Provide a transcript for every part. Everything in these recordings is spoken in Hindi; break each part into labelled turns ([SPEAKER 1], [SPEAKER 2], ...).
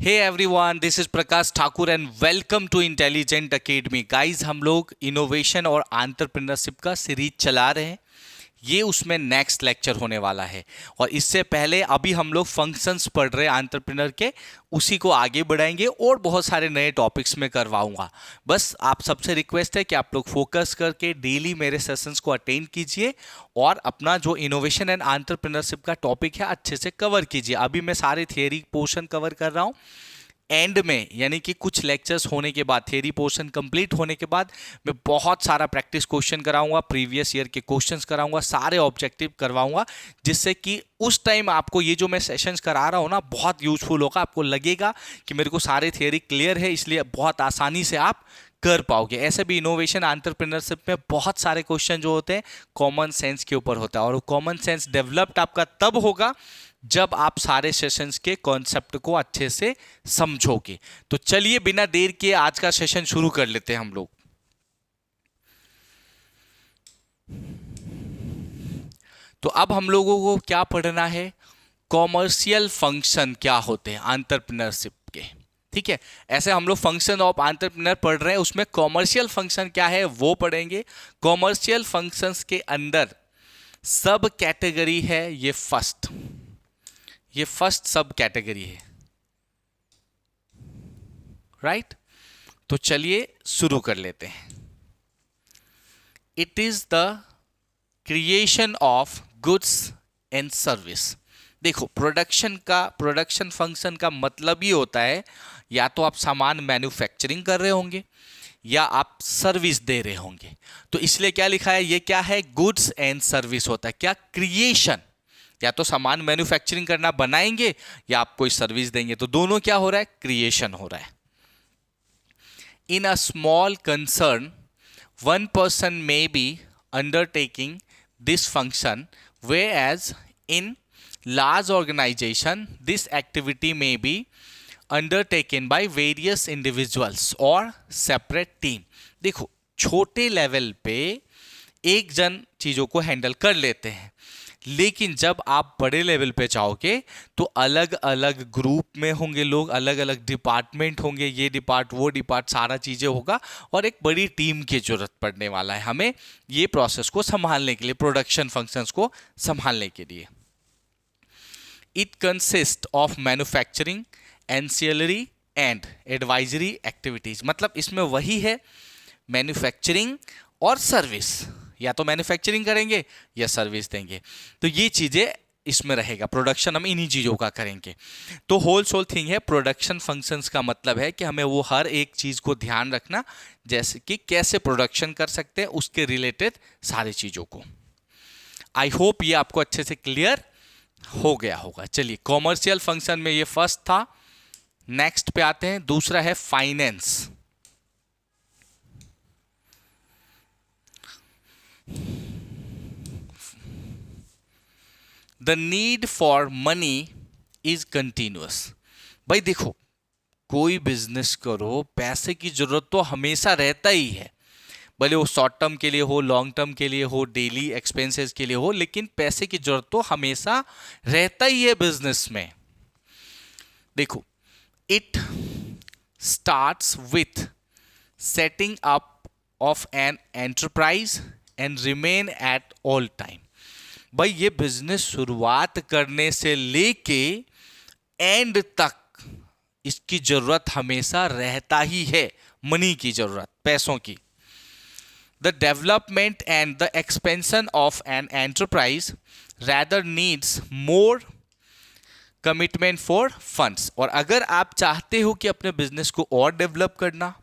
[SPEAKER 1] Hey everyone, this is Prakash Thakur and welcome to Intelligent Academy. Guys, हम लोग इनोवेशन और एंटरप्रेन्योरशिप का सीरीज चला रहे हैं। ये उसमें नेक्स्ट लेक्चर होने वाला है और इससे पहले अभी हम लोग फंक्शंस पढ़ रहे हैं एंटरप्रेन्योर के, उसी को आगे बढ़ाएंगे और बहुत सारे नए टॉपिक्स में करवाऊंगा। बस आप सबसे रिक्वेस्ट है कि आप लोग फोकस करके डेली मेरे सेशंस को अटेंड कीजिए और अपना जो इनोवेशन एंड एंटरप्रेन्योरशिप का टॉपिक है अच्छे से कवर कीजिए। अभी मैं सारे थियरी पोर्शन कवर कर रहा हूँ। एंड में यानी कि कुछ लेक्चर्स होने के बाद, थियरी पोर्शन कंप्लीट होने के बाद मैं बहुत सारा प्रैक्टिस क्वेश्चन कराऊंगा, प्रीवियस ईयर के क्वेश्चंस कराऊंगा, सारे ऑब्जेक्टिव करवाऊंगा, जिससे कि उस टाइम आपको ये जो मैं सेशंस करा रहा हूँ ना बहुत यूजफुल होगा। आपको लगेगा कि मेरे को सारे थियरी क्लियर है, इसलिए बहुत आसानी से आप कर पाओगे। ऐसे भी इनोवेशन एंटरप्रेन्योरशिप में बहुत सारे क्वेश्चन जो होते हैं कॉमन सेंस के ऊपर होता है और कॉमन सेंस डेवलप्ड आपका तब होगा जब आप सारे सेशंस के कॉन्सेप्ट को अच्छे से समझोगे। तो चलिए बिना देर किए आज का सेशन शुरू कर लेते हैं हम लोग। तो अब हम लोगों को क्या पढ़ना है, कॉमर्शियल फंक्शन क्या होते हैं एंटरप्रेन्योरशिप के। ठीक है, ऐसे हम लोग फंक्शन ऑफ एंटरप्रेन्योर पढ़ रहे हैं, उसमें कॉमर्शियल फंक्शन क्या है वो पढ़ेंगे। कॉमर्शियल फंक्शंस के अंदर सब कैटेगरी है, ये फर्स्ट सब कैटेगरी है, राइट। तो चलिए शुरू कर लेते हैं। It is the creation of goods and service. देखो, प्रोडक्शन फंक्शन का मतलब ही होता है या तो आप सामान मैन्युफैक्चरिंग कर रहे होंगे या आप सर्विस दे रहे होंगे। तो इसलिए क्या लिखा है, ये क्या है, गुड्स एंड सर्विस होता है। क्या, क्रिएशन, या तो सामान मैन्युफैक्चरिंग करना, बनाएंगे, या आप कोई सर्विस देंगे, तो दोनों क्या हो रहा है, क्रिएशन हो रहा है। In a small concern one person may be undertaking this function, whereas in large organization this activity may be undertaken by various individuals or separate team। देखो, छोटे लेवल पे एक जन चीजों को हैंडल कर लेते हैं, लेकिन जब आप बड़े लेवल पे जाओगे तो अलग अलग ग्रुप में होंगे लोग, अलग अलग डिपार्टमेंट होंगे, ये डिपार्ट वो डिपार्ट, सारा चीज़ें होगा और एक बड़ी टीम की जरूरत पड़ने वाला है हमें ये प्रोसेस को संभालने के लिए, प्रोडक्शन फंक्शंस को संभालने के लिए। It consist of manufacturing, ancillary and advisory activities. मतलब इसमें वही है, मैन्युफैक्चरिंग और सर्विस, या तो मैन्युफैक्चरिंग करेंगे या सर्विस देंगे, तो ये चीजें इसमें रहेगा। प्रोडक्शन हम इन्हीं चीजों का करेंगे। तो होल थिंग है, प्रोडक्शन फंक्शंस का मतलब है कि हमें वो हर एक चीज को ध्यान रखना, जैसे कि कैसे प्रोडक्शन कर सकते हैं उसके रिलेटेड सारी चीजों को। आई होप ये आपको अच्छे से क्लियर हो गया होगा। चलिए, कॉमर्शियल फंक्शन में ये फर्स्ट था। नेक्स्ट पे आते हैं, दूसरा है finance. The need for money is continuous. भाई देखो, कोई बिजनेस करो, पैसे की जरूरत तो हमेशा रहता ही है, भले वो शॉर्ट टर्म के लिए हो, लॉन्ग टर्म के लिए हो, डेली एक्सपेंसेस के लिए हो, लेकिन पैसे की जरूरत तो हमेशा रहता ही है बिजनेस में। देखो, it starts with setting up of an enterprise and remain at all time. भाई ये बिजनेस शुरुआत करने से लेके एंड तक इसकी जरूरत हमेशा रहता ही है, मनी की जरूरत, पैसों की। The development and the expansion of an enterprise rather needs more commitment for funds. और अगर आप चाहते हो कि अपने बिजनेस को और डेवलप करना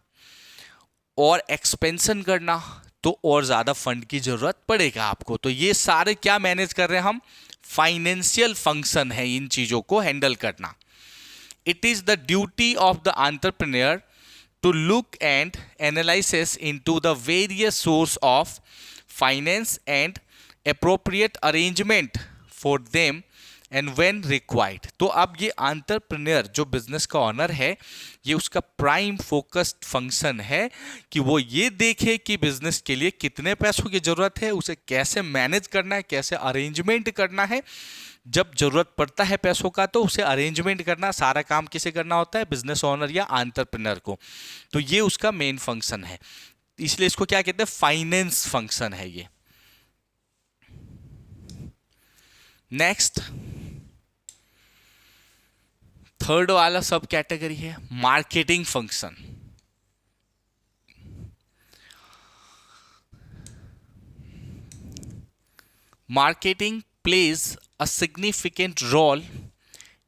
[SPEAKER 1] और एक्सपेंशन करना, तो और ज्यादा फंड की जरूरत पड़ेगा आपको। तो ये सारे क्या मैनेज कर रहे हैं हम, फाइनेंशियल फंक्शन है इन चीजों को हैंडल करना। It is the duty of the entrepreneur to look and analysis into the various source of finance and appropriate arrangement for them and when required। तो अब ये एंटरप्रेन्योर जो बिजनेस का ऑनर है, ये उसका प्राइम फोकस्ड फंक्शन है कि वो ये देखे कि बिजनेस के लिए कितने पैसों की जरूरत है, उसे कैसे मैनेज करना है, कैसे अरेंजमेंट करना है, जब जरूरत पड़ता है पैसों का तो उसे अरेंजमेंट करना, सारा काम किसे करना होता है, बिजनेस ओनर या एंटरप्रेन्योर को। तो ये उसका मेन फंक्शन है, इसलिए इसको क्या कहते हैं, फाइनेंस फंक्शन है ये। नेक्स्ट थर्ड वाला सब कैटेगरी है marketing function. Marketing plays a significant role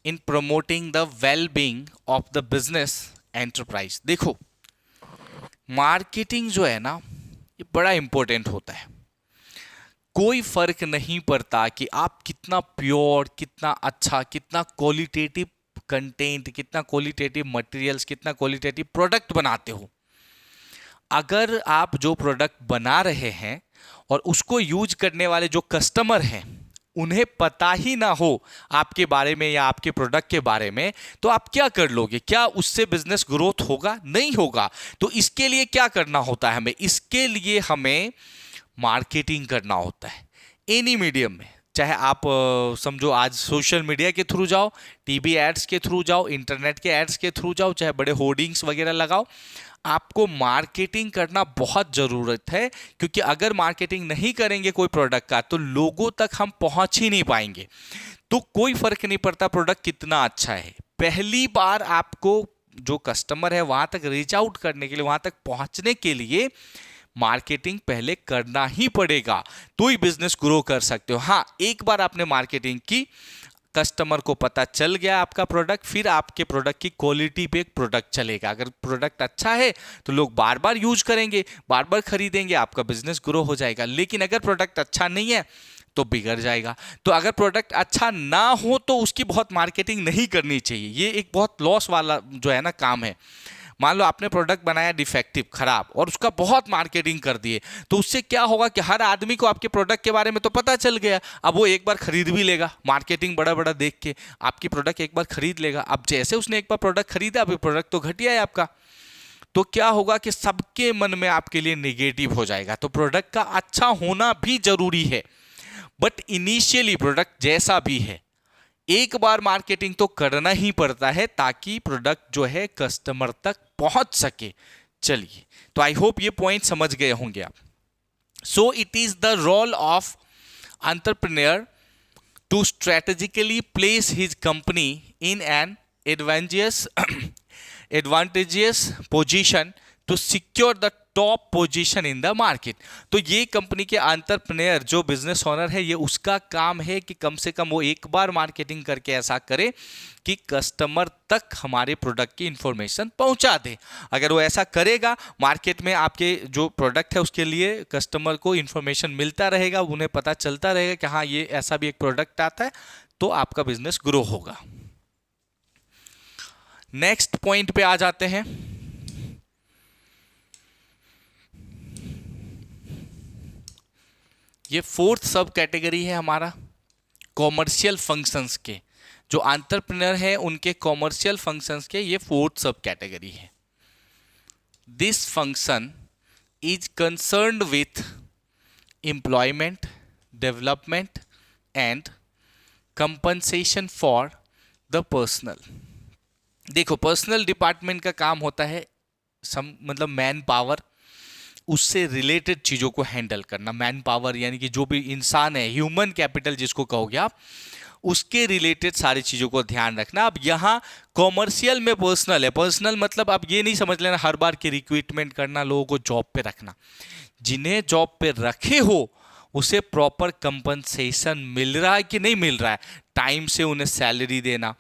[SPEAKER 1] in promoting the well-being of the business enterprise। देखो मार्केटिंग जो है ना ये बड़ा इंपॉर्टेंट होता है। कोई फर्क नहीं पड़ता कि आप कितना प्योर, कितना अच्छा, कितना क्वालिटेटिव कंटेंट, कितना क्वालिटेटिव मटेरियल्स, कितना क्वालिटेटिव प्रोडक्ट बनाते हो, अगर आप जो प्रोडक्ट बना रहे हैं और उसको यूज करने वाले जो कस्टमर हैं उन्हें पता ही ना हो आपके बारे में या आपके प्रोडक्ट के बारे में, तो आप क्या कर लोगे? क्या उससे बिजनेस ग्रोथ होगा? नहीं होगा। तो इसके लिए क्या करना होता है हमें? इसके लिए हमें मार्केटिंग करना होता है एनी मीडियम में। चाहे आप समझो आज सोशल मीडिया के थ्रू जाओ, टीवी एड्स के थ्रू जाओ, इंटरनेट के एड्स के थ्रू जाओ, चाहे बड़े होर्डिंग्स वगैरह लगाओ, आपको मार्केटिंग करना बहुत ज़रूरत है। क्योंकि अगर मार्केटिंग नहीं करेंगे कोई प्रोडक्ट का तो लोगों तक हम पहुंच ही नहीं पाएंगे। तो कोई फर्क नहीं पड़ता प्रोडक्ट कितना अच्छा है, पहली बार आपको जो कस्टमर है वहां तक रीच आउट करने के लिए, वहां तक पहुंचने के लिए मार्केटिंग पहले करना ही पड़ेगा, तो ही बिजनेस ग्रो कर सकते हो। हाँ, एक बार आपने मार्केटिंग की, कस्टमर को पता चल गया आपका प्रोडक्ट, फिर आपके प्रोडक्ट की क्वालिटी पे एक प्रोडक्ट चलेगा। अगर प्रोडक्ट अच्छा है तो लोग बार बार यूज करेंगे, बार बार खरीदेंगे, आपका बिजनेस ग्रो हो जाएगा। लेकिन अगर प्रोडक्ट अच्छा नहीं है तो बिगड़ जाएगा। तो अगर प्रोडक्ट अच्छा ना हो तो उसकी बहुत मार्केटिंग नहीं करनी चाहिए। ये एक बहुत लॉस वाला जो है ना काम है। मान लो आपने प्रोडक्ट बनाया डिफेक्टिव, खराब, और उसका बहुत मार्केटिंग कर दिए, तो उससे क्या होगा कि हर आदमी को आपके प्रोडक्ट के बारे में तो पता चल गया। अब वो एक बार खरीद भी लेगा, मार्केटिंग बड़ा बड़ा देख के आपकी प्रोडक्ट एक बार खरीद लेगा। अब जैसे उसने एक बार प्रोडक्ट खरीदा, अभी प्रोडक्ट तो घटिया है आपका, तो क्या होगा कि सबके मन में आपके लिए नेगेटिव हो जाएगा। तो प्रोडक्ट का अच्छा होना भी जरूरी है, बट इनिशियली प्रोडक्ट जैसा भी है एक बार मार्केटिंग तो करना ही पड़ता है ताकि प्रोडक्ट जो है कस्टमर तक पहुंच सके। चलिए, तो आई होप ये पॉइंट समझ गए होंगे आप। So it is the role of entrepreneur to strategically place his company in an advantageous position to secure the top position in the market. तो ये कंपनी के एंटरप्रेन्योर जो बिजनेस ओनर है, ये उसका काम है कि कम से कम वो एक बार मार्केटिंग करके ऐसा करे कि कस्टमर तक हमारे प्रोडक्ट की इंफॉर्मेशन पहुंचा दे। अगर वो ऐसा करेगा, मार्केट में आपके जो प्रोडक्ट है उसके लिए कस्टमर को इंफॉर्मेशन मिलता रहेगा, उन्हें पता चलता रहेगा कि हाँ ये ऐसा भी एक प्रोडक्ट आता है, तो आपका बिजनेस ग्रो होगा। नेक्स्ट पॉइंट पे आ जाते हैं। ये फोर्थ सब कैटेगरी है हमारा कॉमर्शियल फंक्शंस के। जो एंटरप्रेन्योर है उनके कॉमर्शियल फंक्शंस के ये फोर्थ सब कैटेगरी है। This function is concerned with employment, development and compensation for the personal. देखो, पर्सनल डिपार्टमेंट का काम होता है मतलब मैन पावर, उससे रिलेटेड चीज़ों को हैंडल करना। मैन पावर यानी कि जो भी इंसान है, ह्यूमन कैपिटल जिसको कहोगे आप, उसके रिलेटेड सारी चीज़ों को ध्यान रखना। अब यहाँ कॉमर्शियल में पर्सनल है। पर्सनल मतलब आप ये नहीं समझ लेना हर बार की रिक्रूटमेंट करना, लोगों को जॉब पे रखना। जिन्हें जॉब पे रखे हो उसे प्रॉपर कंपनसेशन मिल रहा है कि नहीं मिल रहा है, टाइम से उन्हें सैलरी देना,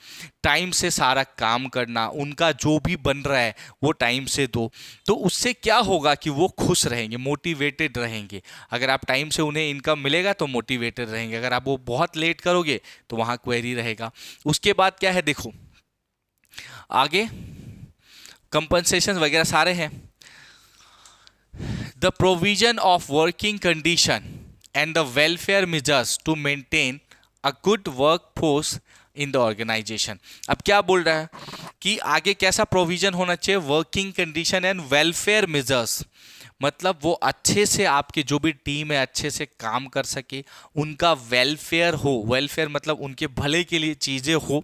[SPEAKER 1] टाइम से सारा काम करना, उनका जो भी बन रहा है वो टाइम से दो। तो उससे क्या होगा कि वो खुश रहेंगे, मोटिवेटेड रहेंगे। अगर आप टाइम से उन्हें इनकम मिलेगा तो मोटिवेटेड रहेंगे। अगर आप वो बहुत लेट करोगे तो वहाँ क्वेरी रहेगा। उसके बाद क्या है, देखो आगे कंपनसेशन वगैरह सारे हैं। The provision of working condition and the welfare measures to maintain a good work force in the organization. अब क्या बोल रहा है कि आगे कैसा प्रोविजन होना चाहिए, working condition and welfare measures, मतलब वो अच्छे से आपकी जो भी टीम है अच्छे से काम कर सके, उनका वेलफेयर हो, वेलफेयर मतलब उनके भले के लिए चीज़ें हो,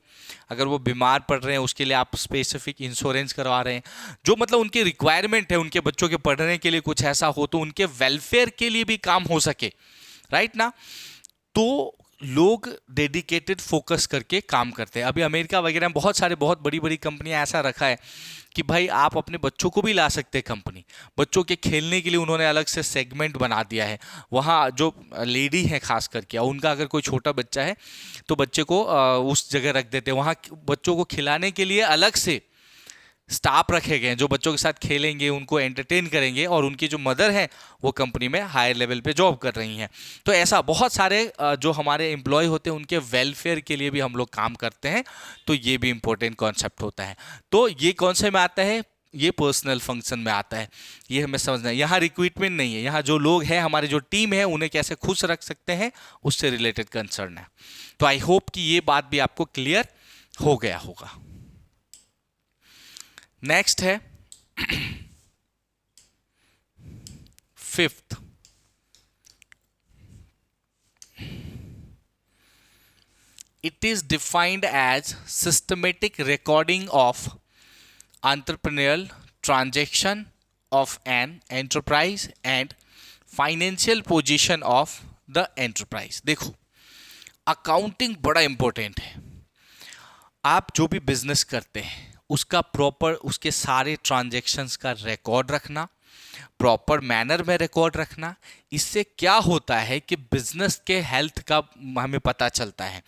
[SPEAKER 1] अगर वो बीमार पड़ रहे हैं उसके लिए आप स्पेसिफिक इंश्योरेंस करवा रहे हैं, जो मतलब उनकी रिक्वायरमेंट है उनके बच्चों के पढ़ने के लिए कुछ ऐसा हो तो उनके वेलफेयर के लिए भी काम हो सके, राइट ना। तो लोग डेडिकेटेड फोकस करके काम करते हैं। अभी अमेरिका वगैरह में बहुत सारे बहुत बड़ी बड़ी कंपनियां ऐसा रखा है कि भाई आप अपने बच्चों को भी ला सकते हैं कंपनी, बच्चों के खेलने के लिए उन्होंने अलग से सेगमेंट बना दिया है। वहाँ जो लेडी है खास करके, उनका अगर कोई छोटा बच्चा है तो बच्चे को उस जगह रख देते हैं, वहाँ बच्चों को खिलाने के लिए अलग से स्टाफ रखे गए हैं जो बच्चों के साथ खेलेंगे, उनको एंटरटेन करेंगे, और उनकी जो मदर है वो कंपनी में हायर लेवल पे जॉब कर रही हैं। तो ऐसा बहुत सारे जो हमारे एम्प्लॉय होते हैं उनके वेलफेयर के लिए भी हम लोग काम करते हैं, तो ये भी इंपॉर्टेंट कॉन्सेप्ट होता है। तो ये कौन से में आता है, ये पर्सनल फंक्शन में आता है, ये हमें समझना है। यहाँ रिक्रूटमेंट नहीं है, यहाँ जो लोग हैं हमारी जो टीम है उन्हें कैसे खुश रख सकते हैं उससे रिलेटेड कंसर्न है। तो आई होप कि ये बात भी आपको क्लियर हो गया होगा। नेक्स्ट है fifth, it is defined as systematic recording of entrepreneurial transaction of an enterprise and financial position of the enterprise। देखो अकाउंटिंग बड़ा इंपॉर्टेंट है। आप जो भी बिजनेस करते हैं उसका प्रॉपर, उसके सारे ट्रांजैक्शंस का रिकॉर्ड रखना, प्रॉपर मैनर में रिकॉर्ड रखना, इससे क्या होता है कि बिजनेस के हेल्थ का हमें पता चलता है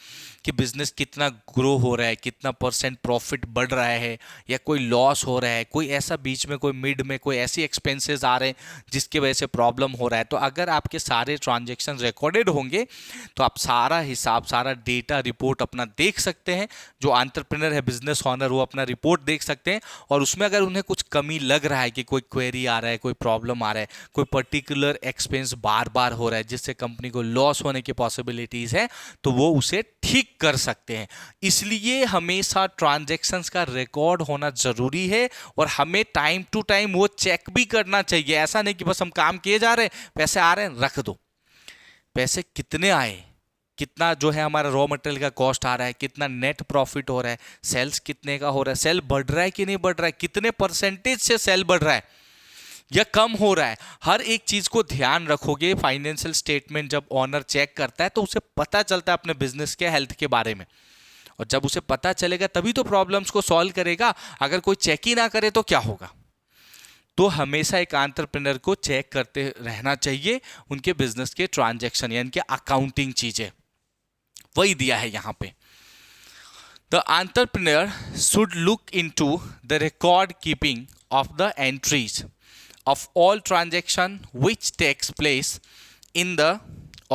[SPEAKER 1] कि बिजनेस कितना ग्रो हो रहा है, कितना परसेंट प्रॉफिट बढ़ रहा है या कोई लॉस हो रहा है, कोई ऐसा बीच में कोई मिड में कोई ऐसी एक्सपेंसेस आ रहे हैं जिसकी वजह से प्रॉब्लम हो रहा है। तो अगर आपके सारे ट्रांजैक्शन रिकॉर्डेड होंगे तो आप सारा हिसाब, सारा डेटा रिपोर्ट अपना देख सकते हैं। जो एंटरप्रेन्योर है, बिजनेस ओनर, वो अपना रिपोर्ट देख सकते हैं, और उसमें अगर उन्हें कुछ कमी लग रहा है कि कोई क्वेरी आ रहा है, कोई प्रॉब्लम आ रहा है, कोई पर्टिकुलर एक्सपेंस बार बार हो रहा है जिससे कंपनी को लॉस होने की पॉसिबिलिटीज है, तो वो उसे ठीक कर सकते हैं। इसलिए हमेशा ट्रांजैक्शंस का रिकॉर्ड होना जरूरी है, और हमें टाइम टू टाइम वो चेक भी करना चाहिए। ऐसा नहीं कि बस हम काम किए जा रहे हैं, पैसे आ रहे हैं रख दो। पैसे कितने आए, कितना जो है हमारा रॉ मटेरियल का कॉस्ट आ रहा है, कितना नेट प्रॉफिट हो रहा है, सेल्स कितने का हो रहा है, सेल बढ़ रहा है कि नहीं बढ़ रहा है, कितने परसेंटेज से सेल बढ़ रहा है या कम हो रहा है, हर एक चीज को ध्यान रखोगे। फाइनेंशियल स्टेटमेंट जब ऑनर चेक करता है तो उसे पता चलता है अपने बिजनेस के हेल्थ के बारे में, और जब उसे पता चलेगा तभी तो प्रॉब्लम्स को सॉल्व करेगा। अगर कोई चेक ही ना करे तो क्या होगा। तो हमेशा एक एंटरप्रेन्योर को चेक करते रहना चाहिए उनके बिजनेस के ट्रांजैक्शन, यानी कि अकाउंटिंग चीजें, वही दिया है यहां पे। The entrepreneur should look into the record keeping of the entries of all transaction which takes place in the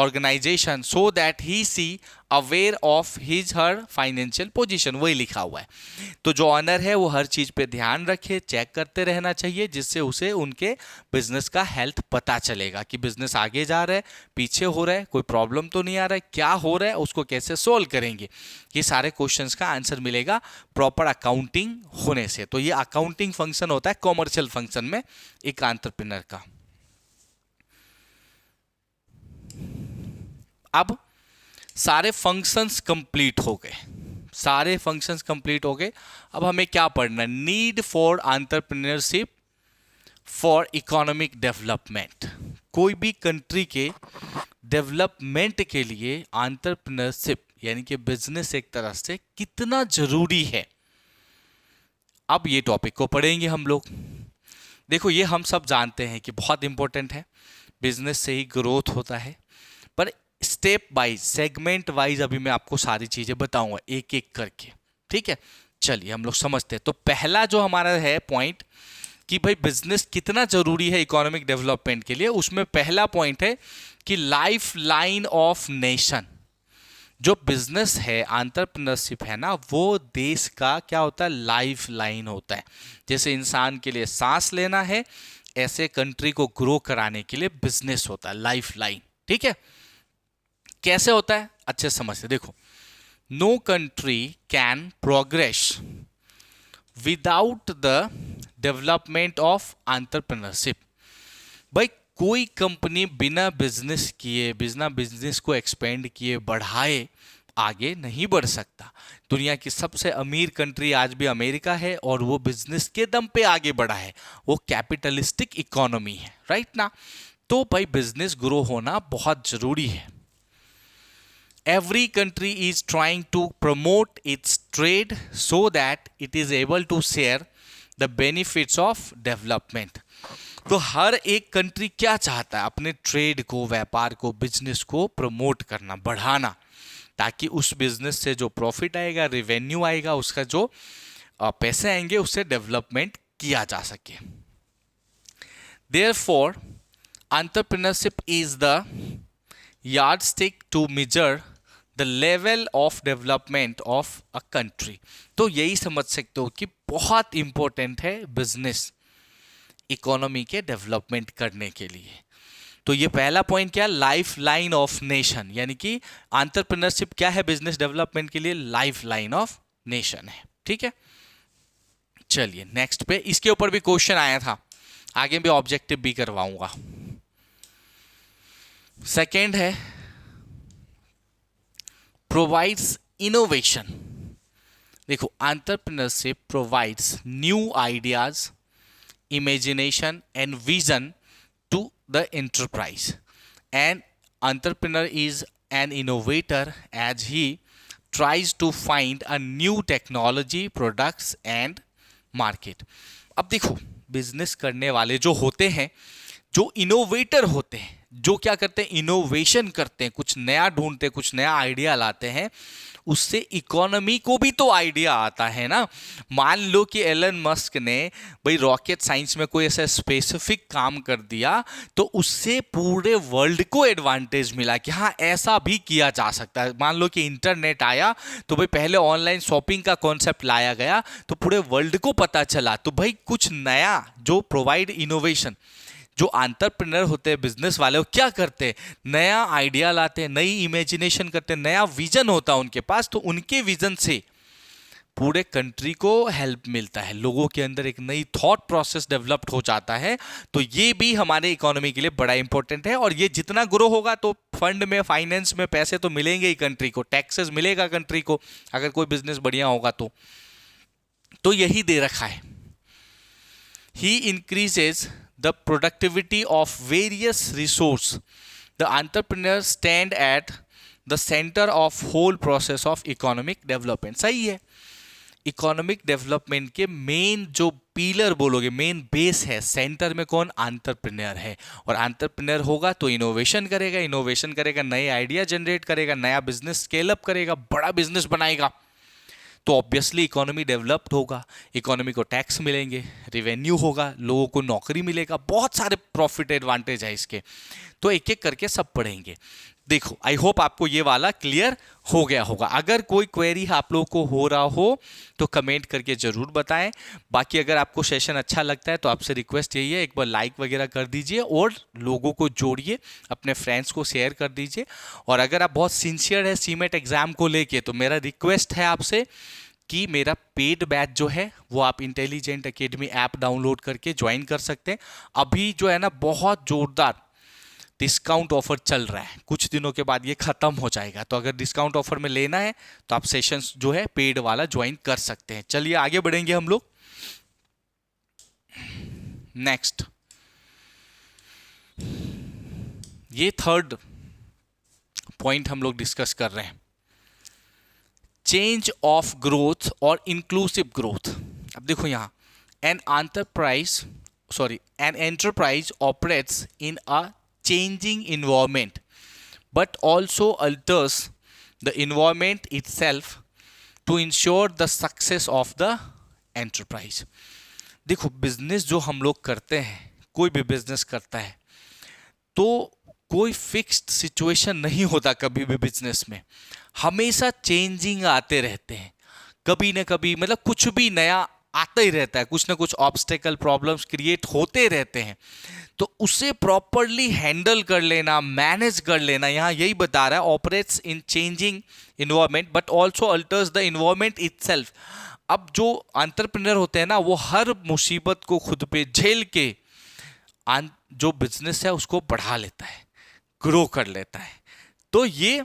[SPEAKER 1] organization so that he see aware of his her financial position, वही लिखा हुआ है। तो जो ऑनर है वो हर चीज पे ध्यान रखे, चेक करते रहना चाहिए, जिससे उसे उनके बिजनेस का हेल्थ पता चलेगा कि बिजनेस आगे जा रहा है, पीछे हो रहा है, कोई प्रॉब्लम तो नहीं आ रहा है, क्या हो रहा है, उसको कैसे सोल्व करेंगे। ये सारे क्वेश्चंस का आंसर मिलेगा प्रॉपर अकाउंटिंग होने से। तो ये अकाउंटिंग फंक्शन होता है कॉमर्शियल फंक्शन में एक एंटरप्रेन्योर का। अब सारे फंक्शंस कंप्लीट हो गए, सारे फंक्शंस कंप्लीट हो गए। अब हमें क्या पढ़ना है, need for entrepreneurship for economic development. कोई भी कंट्री के डेवलपमेंट के लिए एंटरप्रेन्योरशिप यानी कि बिजनेस एक तरह से कितना जरूरी है, अब ये टॉपिक को पढ़ेंगे हम लोग। देखो ये हम सब जानते हैं कि बहुत इंपॉर्टेंट है, बिजनेस से ही ग्रोथ होता है, पर स्टेप वाइज, सेगमेंट वाइज अभी मैं आपको सारी चीजें बताऊंगा एक एक करके, ठीक है। चलिए हम लोग समझते हैं। तो पहला जो हमारा है पॉइंट कि भाई बिजनेस कितना जरूरी है इकोनॉमिक डेवलपमेंट के लिए, उसमें पहला पॉइंट है कि लाइफ लाइन ऑफ नेशन। जो बिजनेस है, एंटरप्रेन्योरशिप है ना, वो देश का क्या होता है, लाइफ लाइन होता है। जैसे इंसान के लिए सांस लेना है, ऐसे कंट्री को ग्रो कराने के लिए बिजनेस होता है लाइफ लाइन, ठीक है। कैसे होता है अच्छे से समझते, देखो, no country can progress without the development of entrepreneurship. भाई कोई कंपनी बिना बिजनेस किए, बिना बिजनेस को एक्सपेंड किए, बढ़ाए आगे नहीं बढ़ सकता। दुनिया की सबसे अमीर कंट्री आज भी अमेरिका है और वो बिजनेस के दम पे आगे बढ़ा है, वो कैपिटलिस्टिक इकोनॉमी है, राइट ना। तो भाई बिजनेस ग्रो होना बहुत जरूरी है। Every country is trying to promote its trade so that it is able to share the benefits of development. तो हर एक कंट्री क्या चाहता है, अपने ट्रेड को, व्यापार को, बिजनेस को प्रमोट करना, बढ़ाना, ताकि उस बिजनेस से जो प्रॉफिट आएगा, रेवेन्यू आएगा, उसका जो पैसे आएंगे, उससे डेवलपमेंट किया जा सके। Therefore, entrepreneurship is the yardstick to measure the level of development of a country. तो यही समझ सकते हो कि बहुत इंपॉर्टेंट है बिजनेस इकोनॉमी के डेवलपमेंट करने के लिए। तो ये पहला पॉइंट क्या, लाइफ लाइन ऑफ नेशन, यानी कि एंटरप्रेन्योरशिप क्या है बिजनेस डेवलपमेंट के लिए, लाइफ लाइन ऑफ नेशन है। ठीक है, चलिए नेक्स्ट पे, इसके ऊपर भी क्वेश्चन आया था, आगे भी ऑब्जेक्टिव भी करवाऊंगा। सेकेंड है प्रोवाइड्स इनोवेशन। देखो, entrepreneurship provides new ideas, imagination and vision to the enterprise, and entrepreneur is an innovator as he tries to find a new technology, products and market। अब देखो, बिजनेस करने वाले जो होते हैं, जो इनोवेटर होते हैं, जो क्या करते हैं, इनोवेशन करते हैं, कुछ नया ढूंढते हैं, कुछ नया आइडिया लाते हैं, उससे इकोनॉमी को भी तो आइडिया आता है ना। मान लो कि एलन मस्क ने भाई रॉकेट साइंस में कोई ऐसा स्पेसिफिक काम कर दिया, तो उससे पूरे वर्ल्ड को एडवांटेज मिला कि हाँ ऐसा भी किया जा सकता है। मान लो कि इंटरनेट आया, तो भाई पहले ऑनलाइन शॉपिंग का कॉन्सेप्ट लाया गया, तो पूरे वर्ल्ड को पता चला। तो भाई कुछ नया जो प्रोवाइड इनोवेशन, जो एंटरप्रेन्योर होते हैं, बिजनेस वाले, वो क्या करते हैं, नया आइडिया लाते हैं, नई इमेजिनेशन करते हैं, नया विजन होता है उनके पास, तो उनके विजन से पूरे कंट्री को हेल्प मिलता है, लोगों के अंदर एक नई थॉट प्रोसेस डेवलप्ड हो जाता है। तो ये भी हमारे इकोनॉमी के लिए बड़ा इंपॉर्टेंट है, और ये जितना ग्रो होगा तो फंड में, फाइनेंस में पैसे तो मिलेंगे ही कंट्री को, टैक्सेस मिलेगा कंट्री को, अगर कोई बिजनेस बढ़िया होगा तो यही दे रखा है। ही increases the productivity of various resource. The entrepreneur stand at the center of whole process of economic development। सही है, इकोनॉमिक डेवलपमेंट के मेन जो पिलर बोलोगे, मेन बेस है, सेंटर में कौन, एंटरप्रेन्योर है। और एंटरप्रेन्योर होगा तो इनोवेशन करेगा, इनोवेशन करेगा, नए आइडिया जनरेट करेगा, नया बिजनेस स्केल अप करेगा, बड़ा बिजनेस बनाएगा, तो ऑब्वियसली इकोनॉमी डेवलप्ड होगा, इकोनॉमी को टैक्स मिलेंगे, रेवेन्यू होगा, लोगों को नौकरी मिलेगा, बहुत सारे प्रॉफिट एडवांटेज है इसके। तो एक एक करके सब पढ़ेंगे। देखो, आई होप आपको ये वाला क्लियर हो गया होगा। अगर कोई क्वेरी आप लोगों को हो रहा हो तो कमेंट करके जरूर बताएं। बाकी अगर आपको सेशन अच्छा लगता है तो आपसे रिक्वेस्ट यही है, एक बार लाइक वगैरह कर दीजिए और लोगों को जोड़िए, अपने फ्रेंड्स को शेयर कर दीजिए। और अगर आप बहुत सिंसियर है सीमेट एग्जाम को लेके, तो मेरा रिक्वेस्ट है आपसे कि मेरा पेड बैच जो है वो आप इंटेलिजेंट एकेडमी ऐप डाउनलोड करके ज्वाइन कर सकते हैं। अभी जो है ना, बहुत जोरदार डिस्काउंट ऑफर चल रहा है, कुछ दिनों के बाद ये खत्म हो जाएगा। तो अगर डिस्काउंट ऑफर में लेना है तो आप सेशंस जो है पेड वाला ज्वाइन कर सकते हैं। चलिए आगे बढ़ेंगे हम लोग। नेक्स्ट, ये थर्ड पॉइंट हम लोग डिस्कस कर रहे हैं, चेंज ऑफ ग्रोथ और इंक्लूसिव ग्रोथ। अब देखो यहां, an enterprise operates in a changing environment but also alters the environment itself to ensure the success of the enterprise। देखो, बिजनेस जो हम लोग करते हैं, कोई भी बिजनेस करता है तो कोई फिक्स्ड सिचुएशन नहीं होता कभी भी बिजनेस में, हमेशा चेंजिंग आते रहते हैं, कभी ना कभी, मतलब कुछ भी नया आता ही रहता है, कुछ ना कुछ ऑब्स्टेकल प्रॉब्लम्स क्रिएट होते रहते हैं। तो उसे प्रॉपरली हैंडल कर लेना, मैनेज कर लेना, यहाँ यही बता रहा है, operates in changing environment but also altars the environment itself. अब जो एंटरप्रेन्योर होते हैं ना, वो हर मुसीबत को खुद पे झेल के जो बिजनेस है उसको बढ़ा लेता है, ग्रो कर लेता है। तो ये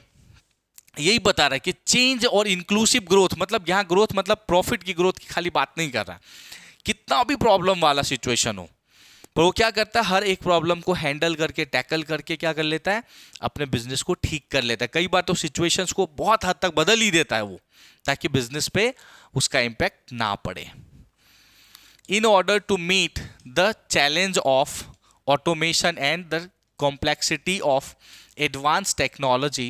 [SPEAKER 1] यही बता रहा है कि चेंज और इंक्लूसिव ग्रोथ, मतलब यहां ग्रोथ मतलब प्रॉफिट की ग्रोथ की खाली बात नहीं कर रहा, कितना भी प्रॉब्लम वाला सिचुएशन हो, पर वो क्या करता है, हर एक प्रॉब्लम को हैंडल करके, टैकल करके क्या कर लेता है, अपने बिजनेस को ठीक कर लेता है। कई बार तो सिचुएशंस को बहुत हद तक बदल ही देता है वो, ताकि बिजनेस पे उसका इंपैक्ट ना पड़े। In order to meet the challenge of automation and the complexity of advanced technology,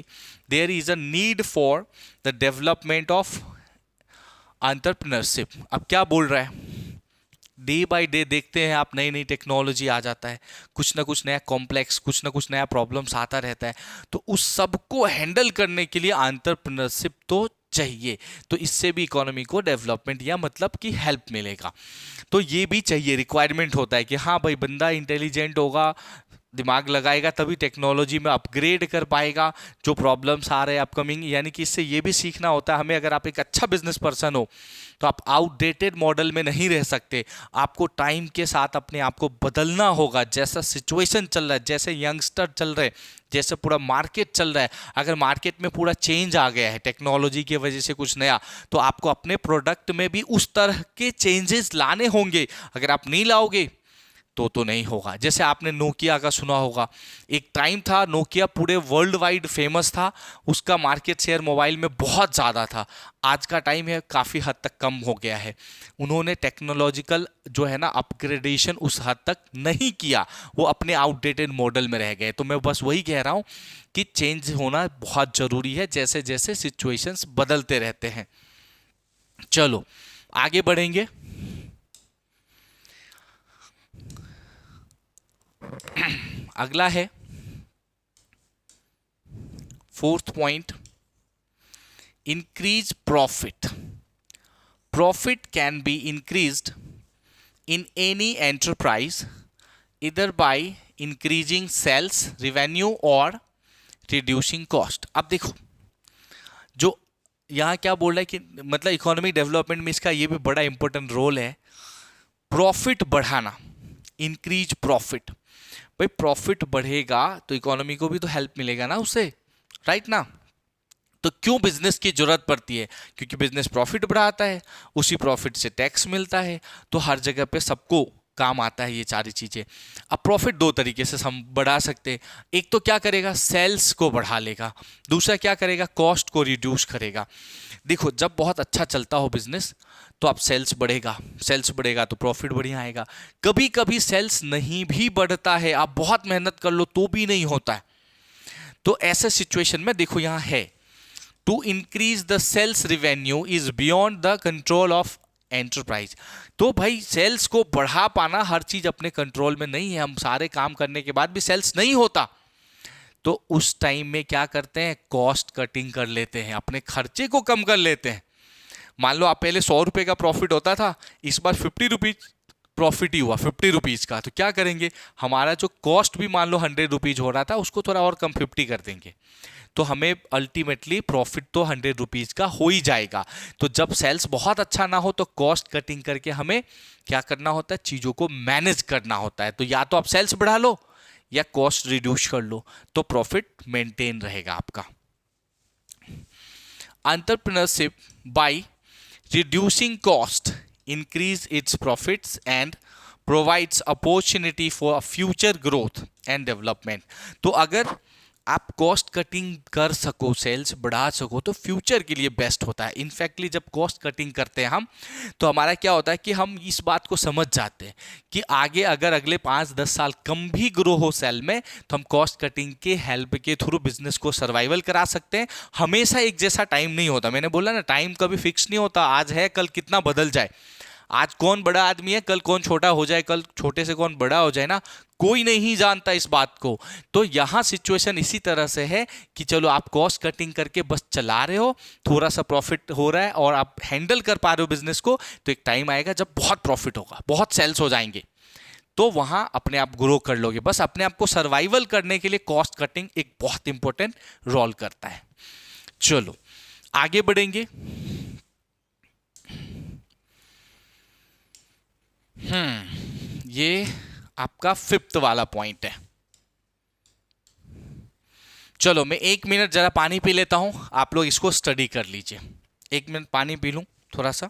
[SPEAKER 1] there is a need for the development of entrepreneurship। अब क्या बोल रहा है, डे बाय डे देखते हैं आप, नई नई टेक्नोलॉजी आ जाता है, कुछ ना कुछ नया कॉम्प्लेक्स, कुछ ना कुछ नया प्रॉब्लम्स आता रहता है। तो उस सब को हैंडल करने के लिए एंटरप्रेन्योरशिप तो चाहिए। तो इससे भी इकोनॉमी को डेवलपमेंट या मतलब कि हेल्प मिलेगा। तो ये भी चाहिए, रिक्वायरमेंट होता है कि हाँ भाई, बंदा इंटेलिजेंट होगा, दिमाग लगाएगा, तभी टेक्नोलॉजी में अपग्रेड कर पाएगा जो प्रॉब्लम्स आ रहे हैं अपकमिंग। यानी कि इससे ये भी सीखना होता है हमें, अगर आप एक अच्छा बिजनेस पर्सन हो तो आप आउटडेटेड मॉडल में नहीं रह सकते, आपको टाइम के साथ अपने आप को बदलना होगा। जैसा सिचुएशन चल रहा है, जैसे यंगस्टर चल रहे हैं, जैसे पूरा मार्केट चल रहा है, अगर मार्केट में पूरा चेंज आ गया है टेक्नोलॉजी की वजह से कुछ नया, तो आपको अपने प्रोडक्ट में भी उस तरह के चेंजेस लाने होंगे। अगर आप नहीं लाओगे तो नहीं होगा। जैसे आपने नोकिया का सुना होगा, एक टाइम था नोकिया पूरे वर्ल्ड वाइड फेमस था, उसका मार्केट शेयर मोबाइल में बहुत ज़्यादा था। आज का टाइम है काफ़ी हद तक कम हो गया है। उन्होंने टेक्नोलॉजिकल जो है ना अपग्रेडेशन उस हद तक नहीं किया, वो अपने आउटडेटेड मॉडल में रह गए। तो मैं बस वही कह रहा हूँ कि चेंज होना बहुत ज़रूरी है, जैसे जैसे सिचुएशंस बदलते रहते हैं। चलो आगे बढ़ेंगे। अगला है 4th point, increase profit. Profit can be increased in any enterprise इधर बाय इंक्रीजिंग सेल्स रेवेन्यू और रिड्यूसिंग कॉस्ट। अब देखो, जो यहां क्या बोल रहा है कि मतलब इकोनॉमिक डेवलपमेंट में इसका ये भी बड़ा इंपॉर्टेंट रोल है, प्रॉफिट बढ़ाना, इंक्रीज प्रॉफिट। भाई प्रॉफिट बढ़ेगा तो इकोनॉमी को भी तो हेल्प मिलेगा ना उससे, राइट ना। तो क्यों बिजनेस की जरूरत पड़ती है, क्योंकि बिजनेस प्रॉफिट बढ़ाता है, उसी प्रॉफिट से टैक्स मिलता है, तो हर जगह पे सबको काम आता है ये सारी चीजें। अब प्रॉफिट दो तरीके से हम बढ़ा सकते हैं, एक तो क्या करेगा, सेल्स को बढ़ा लेगा, दूसरा क्या करेगा, कॉस्ट को रिड्यूस करेगा। देखो जब बहुत अच्छा चलता हो बिजनेस तो आप सेल्स बढ़ेगा, सेल्स बढ़ेगा तो प्रॉफिट बढ़िया आएगा। कभी कभी सेल्स नहीं भी बढ़ता है, आप बहुत मेहनत कर लो तो भी नहीं होता है। तो ऐसे सिचुएशन में देखो यहां है, to increase the sales revenue is beyond the control of enterprise. तो भाई सेल्स को बढ़ा पाना, हर चीज अपने कंट्रोल में नहीं है, हम सारे काम करने के बाद भी सेल्स नहीं होता, तो उस टाइम में क्या करते हैं, कॉस्ट कटिंग कर लेते हैं, अपने खर्चे को कम कर लेते हैं। मान लो आप पहले 100 रुपए का प्रॉफिट होता था, इस बार 50 रुपीज प्रॉफिट ही हुआ, 50 रुपीज का, तो क्या करेंगे, हमारा जो कॉस्ट भी मान लो 100 रुपीज हो रहा था, उसको थोड़ा और कम 50 कर देंगे, तो हमें अल्टीमेटली प्रॉफिट तो 100 रुपीज का हो ही जाएगा। तो जब सेल्स बहुत अच्छा ना हो तो कॉस्ट कटिंग करके हमें क्या करना होता है, चीजों को मैनेज करना होता है। तो या तो आप सेल्स बढ़ा लो या कॉस्ट रिड्यूस कर लो, तो प्रॉफिट मेंटेन रहेगा आपका। Entrepreneurship bye reducing cost increase its profits and provides opportunity for future growth and development। तो अगर आप कॉस्ट कटिंग कर सको, सेल्स बढ़ा सको, तो फ्यूचर के लिए बेस्ट होता है। इनफैक्टली जब कॉस्ट कटिंग करते हैं हम, तो हमारा क्या होता है कि हम इस बात को समझ जाते हैं कि आगे अगर अगले 5-10 साल कम भी ग्रो हो सेल में, तो हम कॉस्ट कटिंग के हेल्प के थ्रू बिजनेस को सर्वाइवल करा सकते हैं। हमेशा एक जैसा टाइम नहीं होता, मैंने बोला ना टाइम कभी फिक्स नहीं होता, आज है कल कितना बदल जाए। आज कौन बड़ा आदमी है, कल कौन छोटा हो जाए, कल छोटे से कौन बड़ा हो जाए ना, कोई नहीं जानता इस बात को। तो यहां सिचुएशन इसी तरह से है कि चलो आप कॉस्ट कटिंग करके बस चला रहे हो, थोड़ा सा प्रॉफिट हो रहा है और आप हैंडल कर पा रहे हो बिजनेस को, तो एक टाइम आएगा जब बहुत प्रॉफिट होगा, बहुत सेल्स हो जाएंगे, तो वहां अपने आप ग्रो कर लोगे। बस अपने आप को सर्वाइवल करने के लिए कॉस्ट कटिंग एक बहुत इंपॉर्टेंट रोल करता है। चलो आगे बढ़ेंगे। ये आपका 5th वाला पॉइंट है। चलो मैं 1 मिनट जरा पानी पी लेता हूं, आप लोग इसको स्टडी कर लीजिए। 1 मिनट पानी पी लूं थोड़ा सा।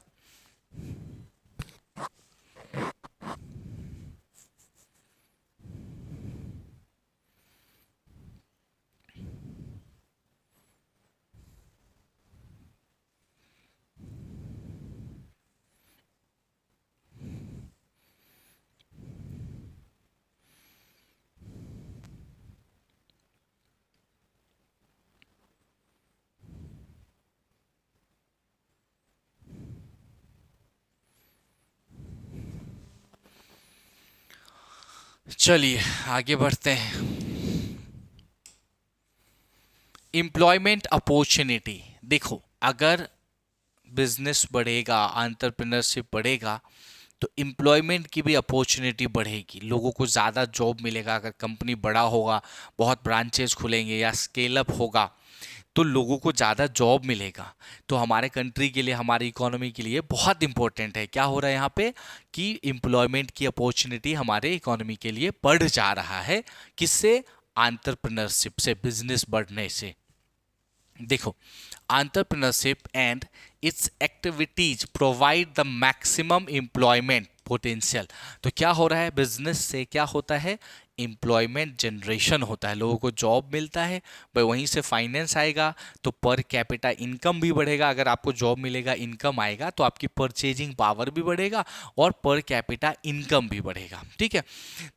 [SPEAKER 1] चलिए आगे बढ़ते हैं। Employment opportunity. देखो अगर बिजनेस बढ़ेगा, एंटरप्रेन्योरशिप बढ़ेगा, तो एम्प्लॉयमेंट की भी अपॉर्चुनिटी बढ़ेगी, लोगों को ज़्यादा जॉब मिलेगा। अगर कंपनी बड़ा होगा, बहुत ब्रांचेस खुलेंगे या स्केल अप होगा, तो लोगों को ज़्यादा जॉब मिलेगा। तो हमारे कंट्री के लिए, हमारी इकोनॉमी के लिए बहुत इंपॉर्टेंट है। क्या हो रहा है यहाँ पे कि एम्प्लॉयमेंट की अपॉर्चुनिटी हमारे इकोनॉमी के लिए बढ़ जा रहा है। किससे? एंटरप्रेन्योरशिप से, बिजनेस बढ़ने से। देखो entrepreneurship and its activities provide the maximum employment potential। तो क्या हो रहा है, बिजनेस से क्या होता है, एम्प्लॉयमेंट जनरेशन होता है, लोगों को जॉब मिलता है, भाई वहीं से फाइनेंस आएगा, तो पर कैपिटा इनकम भी बढ़ेगा। अगर आपको जॉब मिलेगा, इनकम आएगा, तो आपकी परचेजिंग पावर भी बढ़ेगा और पर कैपिटा इनकम भी बढ़ेगा। ठीक है,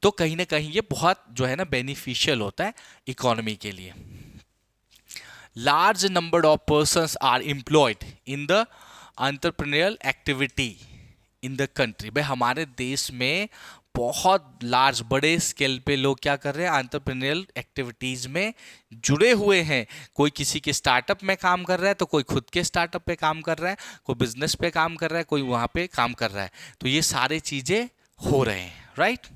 [SPEAKER 1] तो कहीं ना कहीं ये बहुत जो है ना बेनिफिशियल होता है इकोनॉमी के लिए। large number of persons are employed in the entrepreneurial activity in the country। भाई हमारे देश में बहुत लार्ज, बड़े स्केल पे लोग क्या कर रहे हैं, एंटरप्रेन्योरियल एक्टिविटीज में जुड़े हुए हैं। कोई किसी के स्टार्टअप में काम कर रहा है, तो कोई खुद के स्टार्टअप पे काम कर रहा है, कोई बिजनेस पे काम कर रहा है, कोई वहां पे काम कर रहा है। तो ये सारे चीजें हो रहे हैं, right.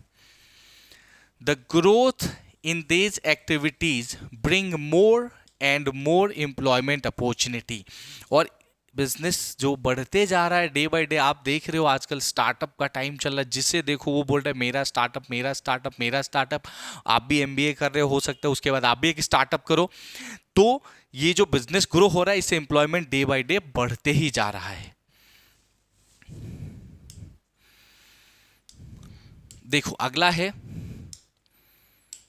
[SPEAKER 1] The growth in these activities bring more and more employment opportunity. और बिजनेस जो बढ़ते जा रहा है डे बाय डे, आप देख रहे हो आजकल स्टार्टअप का टाइम चल रहा है। जिससे देखो वो बोल रहा है मेरा स्टार्टअप, मेरा स्टार्टअप, मेरा स्टार्टअप। आप भी एमबीए कर रहे हो सकता है उसके बाद आप भी एक स्टार्टअप करो। तो ये जो बिजनेस ग्रो हो रहा है, इससे एम्प्लॉयमेंट डे बाय डे बढ़ते ही जा रहा है। देखो अगला है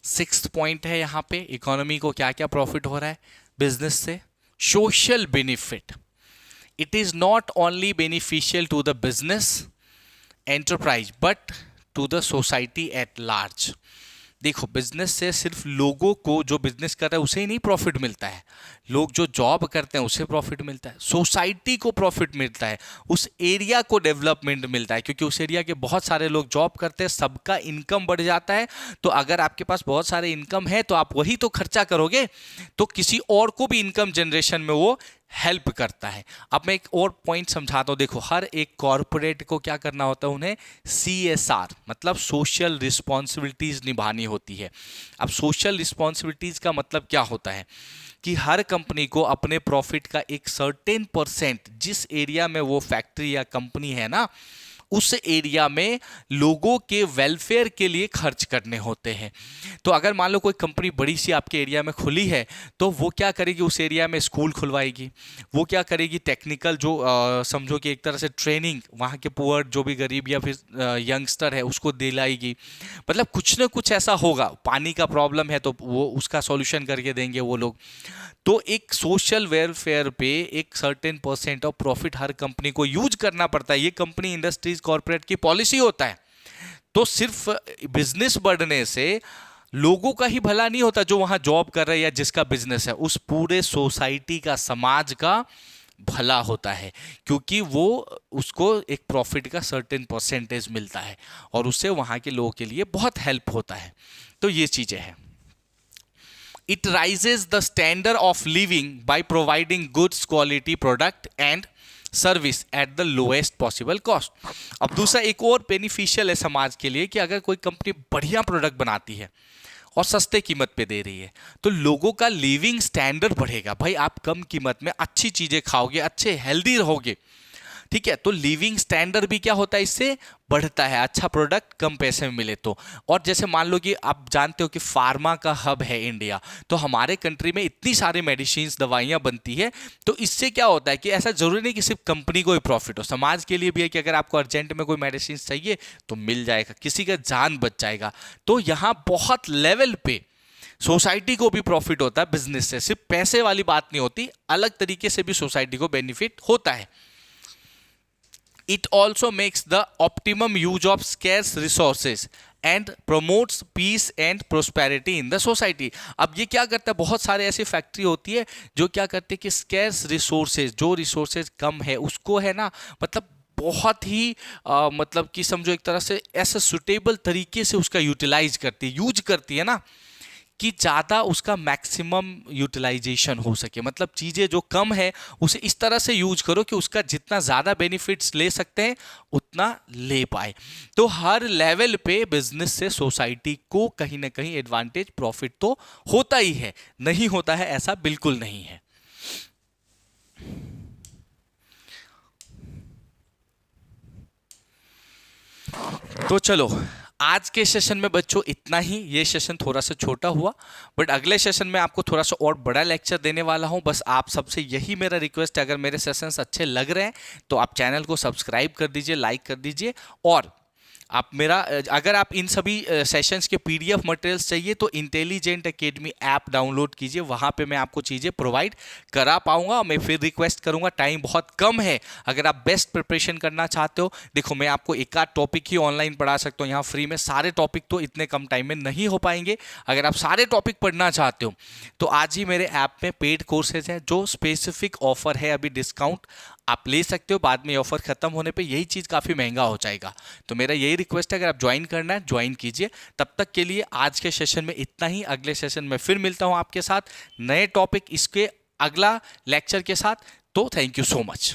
[SPEAKER 1] 6th पॉइंट है यहाँ पे, इकोनॉमी को क्या क्या प्रॉफिट हो रहा है बिजनेस से। Social benefit. It is not only beneficial to the business enterprise but to the society at large. देखो बिजनेस से सिर्फ लोगों को, जो बिजनेस कर रहा है उसे ही नहीं प्रॉफिट मिलता है, लोग जो जॉब करते हैं उसे प्रॉफिट मिलता है, सोसाइटी को प्रॉफिट मिलता है, उस एरिया को डेवलपमेंट मिलता है, क्योंकि उस एरिया के बहुत सारे लोग जॉब करते हैं, सबका इनकम बढ़ जाता है। तो अगर आपके पास बहुत सारे इनकम है, तो आप वही तो खर्चा करोगे, तो किसी और को भी इनकम जनरेशन में वो हेल्प करता है। अब मैं एक और पॉइंट समझाता हूं। देखो हर एक कॉरपोरेट को क्या करना होता है, उन्हें CSR मतलब सोशल रिस्पॉन्सिबिलिटीज निभानी होती है। अब सोशल रिस्पॉन्सिबिलिटीज का मतलब क्या होता है कि हर कंपनी को अपने प्रॉफिट का एक सर्टेन परसेंट, जिस एरिया में वो फैक्ट्री या कंपनी है ना, उस एरिया में लोगों के वेलफेयर के लिए खर्च करने होते हैं। तो अगर मान लो कोई कंपनी बड़ी सी आपके एरिया में खुली है, तो वो क्या करेगी, उस एरिया में स्कूल खुलवाएगी, वो क्या करेगी, टेक्निकल जो समझो कि एक तरह से ट्रेनिंग वहाँ के पुअर जो भी गरीब या फिर यंगस्टर है उसको दिलाएगी। मतलब कुछ ना कुछ ऐसा होगा। पानी का प्रॉब्लम है तो वो उसका सॉल्यूशन करके देंगे वो लोग। तो एक सोशल वेलफेयर पे एक certain percent of profit her company को यूज करना पड़ता है। ये कंपनी, इंडस्ट्रीज, कॉर्पोरेट की पॉलिसी होता है। तो सिर्फ बिजनेस बढ़ने से लोगों का ही भला नहीं होता, जो वहां जॉब कर रहे हैं या जिसका बिजनेस है, उस पूरे सोसाइटी का, समाज का भला होता है, क्योंकि वो उसको एक प्रॉफिट का सर्टेन परसेंटेज मिलता है और उससे वहाँ के लोगों के लिए बहुत हेल्प होता है। तो ये चीज़ें हैं। It rises the standard of living by providing goods, quality product and service at the lowest possible cost. अब दूसरा एक और बेनिफिशियल है समाज के लिए कि अगर कोई कंपनी बढ़िया प्रोडक्ट बनाती है और सस्ते कीमत पे दे रही है तो लोगों का लिविंग स्टैंडर्ड बढ़ेगा। भाई आप कम कीमत में अच्छी चीजें खाओगे, अच्छे हेल्दी रहोगे, ठीक है, तो लिविंग स्टैंडर्ड भी क्या होता है, इससे बढ़ता है, अच्छा प्रोडक्ट कम पैसे में मिले तो। और जैसे मान लो कि आप जानते हो कि फार्मा का हब है इंडिया, तो हमारे कंट्री में इतनी सारी मेडिसिन दवाइयाँ बनती है, तो इससे क्या होता है कि ऐसा जरूरी नहीं कि सिर्फ कंपनी को ही प्रॉफिट हो, समाज के लिए भी है कि अगर आपको अर्जेंट में कोई मेडिसिन चाहिए तो मिल जाएगा, किसी का जान बच जाएगा। तो यहाँ बहुत लेवल पे सोसाइटी को भी प्रॉफिट होता है बिजनेस से, सिर्फ पैसे वाली बात नहीं होती, अलग तरीके से भी सोसाइटी को बेनिफिट होता है। It also makes the optimum use of scarce resources and promotes peace and prosperity in the society। अब ये क्या करता है, बहुत सारे ऐसी फैक्ट्री होती है जो क्या करते हैं कि स्कैर्स रिसोर्सेज, जो रिसोर्सेज कम है उसको है ना, मतलब बहुत ही मतलब कि समझो एक तरह से ऐसे सुटेबल तरीके से उसका यूटिलाइज करती है, यूज करती है ना, कि ज़्यादा उसका मैक्सिमम यूटिलाइजेशन हो सके। मतलब चीज़ें जो कम है उसे इस तरह से यूज करो कि उसका जितना ज़्यादा बेनिफिट्स ले सकते हैं उतना ले पाए। तो हर लेवल पे बिजनेस से सोसाइटी को कहीं ना कहीं एडवांटेज, प्रॉफिट तो होता ही है, नहीं होता है ऐसा बिल्कुल नहीं है। तो चलो आज के सेशन में बच्चों इतना ही। ये सेशन थोड़ा सा छोटा हुआ, बट अगले सेशन में आपको थोड़ा सा और बड़ा लेक्चर देने वाला हूं। बस आप सबसे यही मेरा रिक्वेस्ट है, अगर मेरे सेशंस अच्छे लग रहे हैं तो आप चैनल को सब्सक्राइब कर दीजिए, लाइक कर दीजिए, और आप मेरा अगर आप इन सभी सेशंस के पीडीएफ मटेरियल्स चाहिए तो इंटेलिजेंट एकेडमी ऐप डाउनलोड कीजिए, वहाँ पे मैं आपको चीज़ें प्रोवाइड करा पाऊंगा। मैं फिर रिक्वेस्ट करूंगा, टाइम बहुत कम है, अगर आप बेस्ट प्रिपरेशन करना चाहते हो, देखो मैं आपको एक आध टॉपिक ही ऑनलाइन पढ़ा सकता हूँ यहाँ फ्री में, सारे टॉपिक तो इतने कम टाइम में नहीं हो पाएंगे। अगर आप सारे टॉपिक पढ़ना चाहते हो तो आज ही मेरे ऐप में पेड कोर्सेज हैं, जो स्पेसिफिक ऑफर है, अभी डिस्काउंट आप ले सकते हो, बाद में ऑफर खत्म होने पे यही चीज़ काफ़ी महंगा हो जाएगा। तो मेरा यही रिक्वेस्ट है, अगर आप ज्वाइन करना है ज्वाइन कीजिए। तब तक के लिए आज के सेशन में इतना ही, अगले सेशन में फिर मिलता हूँ आपके साथ नए टॉपिक इसके अगला लेक्चर के साथ। तो थैंक यू सो मच।